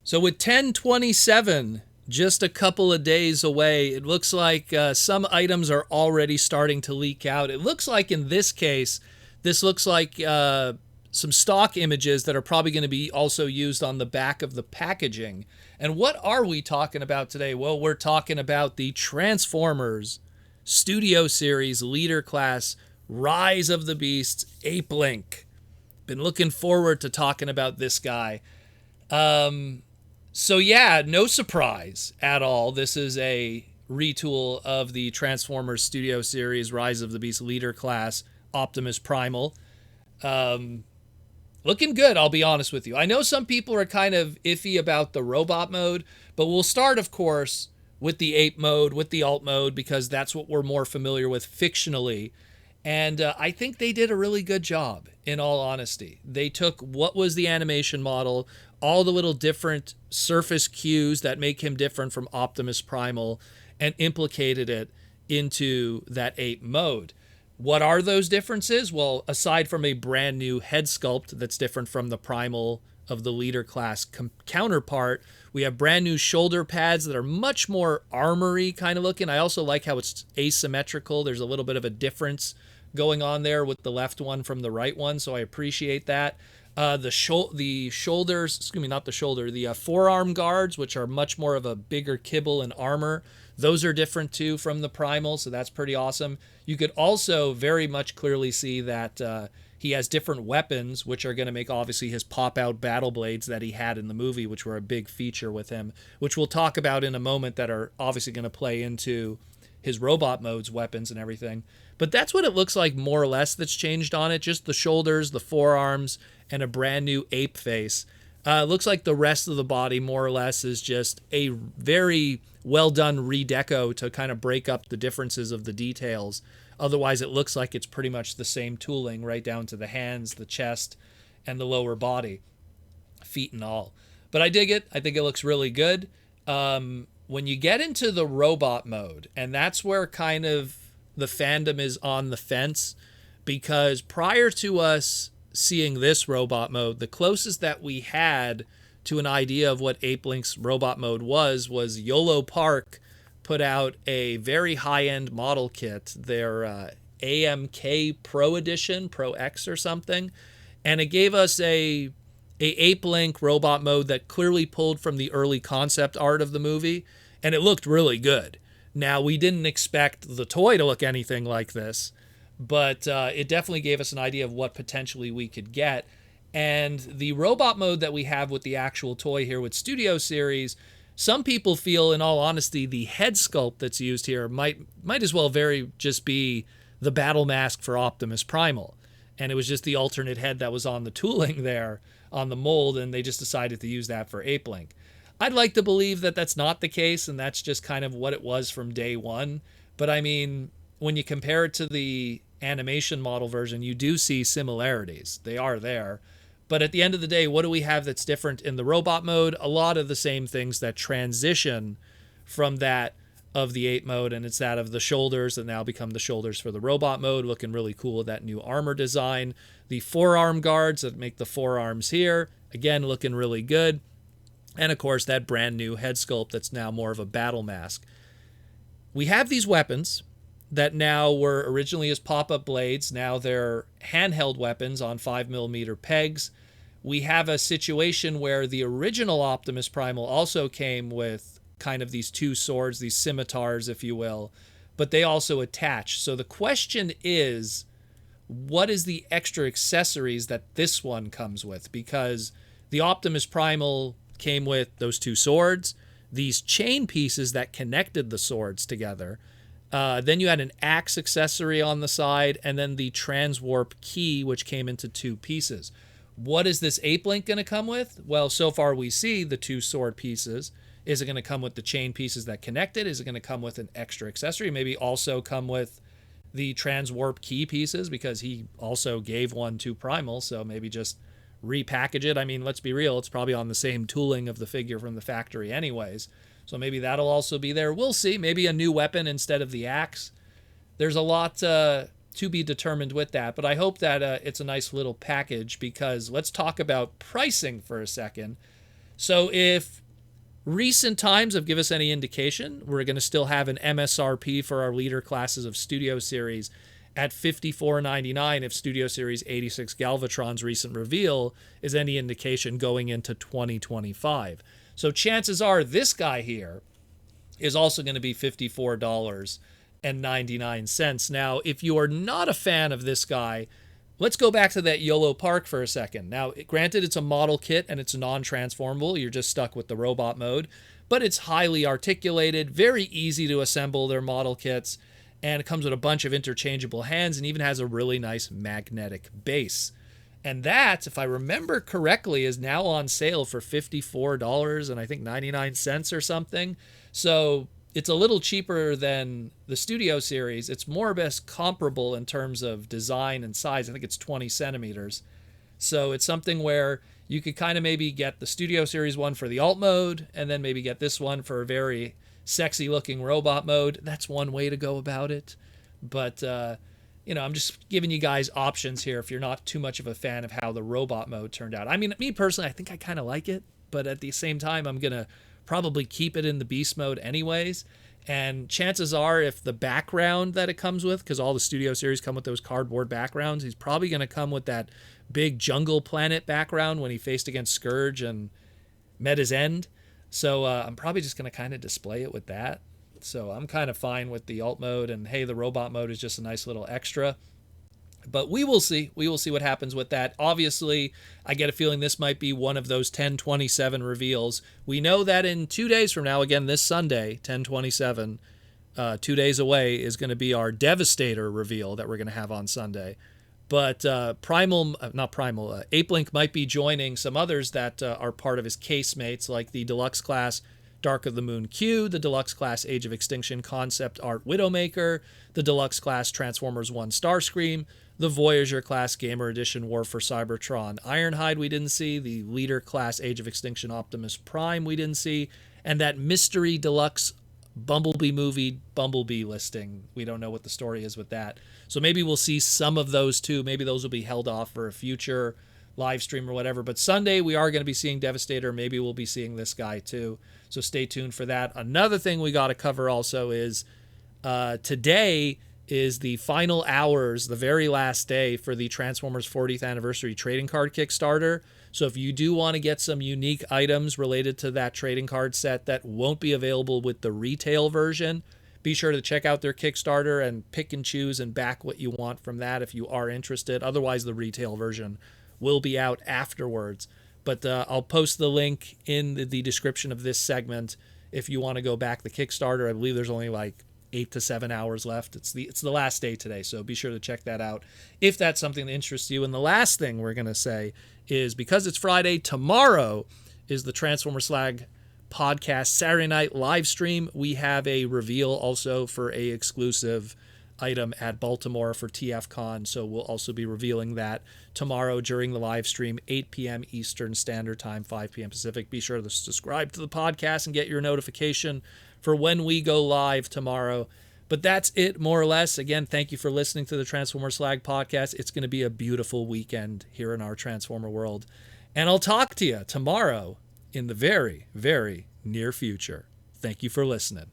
So with 1027 just a couple of days away, it looks like some items are already starting to leak out. It looks like in this case, this looks like some stock images that are probably going to be also used on the back of the packaging. And what are we talking about today? Well, we're talking about the Transformers Studio Series Leader Class Rise of the Beasts Apelinq. Been looking forward to talking about this guy. So yeah, no surprise at all. This is a retool of the Transformers Studio Series Rise of the Beast Leader Class Optimus Primal. Looking good, I'll be honest with you. I know some people are kind of iffy about the robot mode, but we'll start, of course, with the ape mode, with the alt mode, because that's what we're more familiar with fictionally. And I think they did a really good job, in all honesty. They took what was the animation model, all the little different surface cues that make him different from Optimus Primal, and implicated it into that ape mode. What are those differences? Well, aside from a brand new head sculpt that's different from the Primal of the leader class counterpart, we have brand new shoulder pads that are much more armory kind of looking. I also like how it's asymmetrical. There's a little bit of a difference going on there with the left one from the right one, so I appreciate that. The shoulders, excuse me, not the shoulder, the forearm guards, which are much more of a bigger kibble and armor, those are different too from the Primal, so that's pretty awesome. You could also very much clearly see that he has different weapons, which are going to make obviously his pop-out battle blades that he had in the movie, which were a big feature with him, which we'll talk about in a moment, that are obviously going to play into his robot mode's weapons and everything. But that's what it looks like more or less that's changed on it. Just the shoulders, the forearms, and a brand new ape face. Looks like the rest of the body more or less is just a very well done redeco to kind of break up the differences of the details. Otherwise, it looks like it's pretty much the same tooling right down to the hands, the chest, and the lower body, feet and all. But I dig it. I think it looks really good. When you get into the robot mode, and that's where kind of the fandom is on the fence, because prior to us seeing this robot mode, the closest that we had to an idea of what Apelinq's robot mode was YOLO Park put out a very high-end model kit, their AMK Pro Edition, Pro X or something, and it gave us a Apelinq robot mode that clearly pulled from the early concept art of the movie, and it looked really good. Now, we didn't expect the toy to look anything like this, but it definitely gave us an idea of what potentially we could get. And the robot mode that we have with the actual toy here with Studio Series, some people feel, in all honesty, the head sculpt that's used here might as well very just be the battle mask for Optimus Primal. And it was just the alternate head that was on the tooling there on the mold, and they just decided to use that for Apelinq. I'd like to believe that that's not the case, and that's just kind of what it was from day one. But I mean, when you compare it to the animation model version, you do see similarities. They are there. But at the end of the day, what do we have that's different in the robot mode? A lot of the same things that transition from that of the ape mode, and it's that of the shoulders that now become the shoulders for the robot mode, looking really cool with that new armor design. The forearm guards that make the forearms here, again, looking really good. And of course, that brand new head sculpt that's now more of a battle mask. We have these weapons that now were originally as pop-up blades. Now they're handheld weapons on 5mm pegs. We have a situation where the original Optimus Primal also came with kind of these two swords, these scimitars, if you will, but they also attach. So the question is, what is the extra accessories that this one comes with? Because the Optimus Primal came with those two swords, these chain pieces that connected the swords together. Then you had an axe accessory on the side, and then the transwarp key, which came into two pieces. What is this Apelinq going to come with? Well, so far we see the two sword pieces. Is it going to come with the chain pieces that connect it? Is it going to come with an extra accessory? Maybe also come with the transwarp key pieces, because he also gave one to Primal, so maybe just repackage it. I mean, let's be real, it's probably on the same tooling of the figure from the factory anyways. So maybe that'll also be there. We'll see. Maybe a new weapon instead of the axe. There's a lot to be determined with that, but I hope that it's a nice little package, because let's talk about pricing for a second. So if recent times have given us any indication, we're going to still have an MSRP for our leader classes of Studio Series at $54.99 if Studio Series 86 Galvatron's recent reveal is any indication going into 2025. So chances are this guy here is also going to be $54.99. Now, if you are not a fan of this guy, let's go back to that YOLO Park for a second. Now, granted, it's a model kit and it's non-transformable. You're just stuck with the robot mode, but it's highly articulated, very easy to assemble their model kits, and it comes with a bunch of interchangeable hands and even has a really nice magnetic base. And that, if I remember correctly, is now on sale for $54 and I think 99 cents or something. So it's a little cheaper than the Studio Series. It's more or less comparable in terms of design and size. I think it's 20 centimeters. So it's something where you could kind of maybe get the Studio Series one for the alt mode and then maybe get this one for a very sexy looking robot mode. That's one way to go about it. But, I'm just giving you guys options here if you're not too much of a fan of how the robot mode turned out. I mean, me personally, I think I kind of like it, but at the same time, I'm going to probably keep it in the beast mode anyways. And chances are, if the background that it comes with, because all the Studio Series come with those cardboard backgrounds, he's probably going to come with that big jungle planet background when he faced against Scourge and met his end. So I'm probably just going to kind of display it with that. So I'm kind of fine with the alt mode, and hey, the robot mode is just a nice little extra. But we will see. We will see what happens with that. Obviously, I get a feeling this might be one of those 10/27 reveals. We know that in 2 days from now, again this Sunday, 10/27, 2 days away, is going to be our Devastator reveal that we're going to have on Sunday. But Apelinq might be joining some others that are part of his casemates, like the Deluxe Class Dark of the Moon Q, the Deluxe Class Age of Extinction Concept Art Widowmaker, the Deluxe Class Transformers 1 Starscream, the Voyager Class Gamer Edition War for Cybertron Ironhide we didn't see, the Leader Class Age of Extinction Optimus Prime we didn't see, and that Mystery Deluxe Bumblebee movie Bumblebee listing. We don't know what the story is with that. So maybe we'll see some of those too. Maybe those will be held off for a future live stream or whatever. But Sunday we are going to be seeing Devastator. Maybe we'll be seeing this guy too. So stay tuned for that. Another thing we got to cover also is today is the final hours, the very last day for the Transformers 40th Anniversary Trading Card Kickstarter. So if you do want to get some unique items related to that trading card set that won't be available with the retail version, be sure to check out their Kickstarter and pick and choose and back what you want from that if you are interested. Otherwise, the retail version will be out afterwards. But I'll post the link in the description of this segment if you want to go back the Kickstarter. I believe there's only like 8 to 7 hours left. It's the last day today, so be sure to check that out if that's something that interests you. And the last thing we're going to say is, because it's Friday, tomorrow is the Transformer Slag podcast Saturday night live stream. We have a reveal also for a exclusive item at Baltimore for TFCon, so we'll also be revealing that tomorrow during the live stream, 8 p.m. Eastern Standard Time, 5 p.m. Pacific. Be sure to subscribe to the podcast and get your notification for when we go live tomorrow. But that's it, more or less. Again, thank you for listening to the Transformer Slag podcast. It's going to be a beautiful weekend here in our Transformer world. And I'll talk to you tomorrow in the very, very near future. Thank you for listening.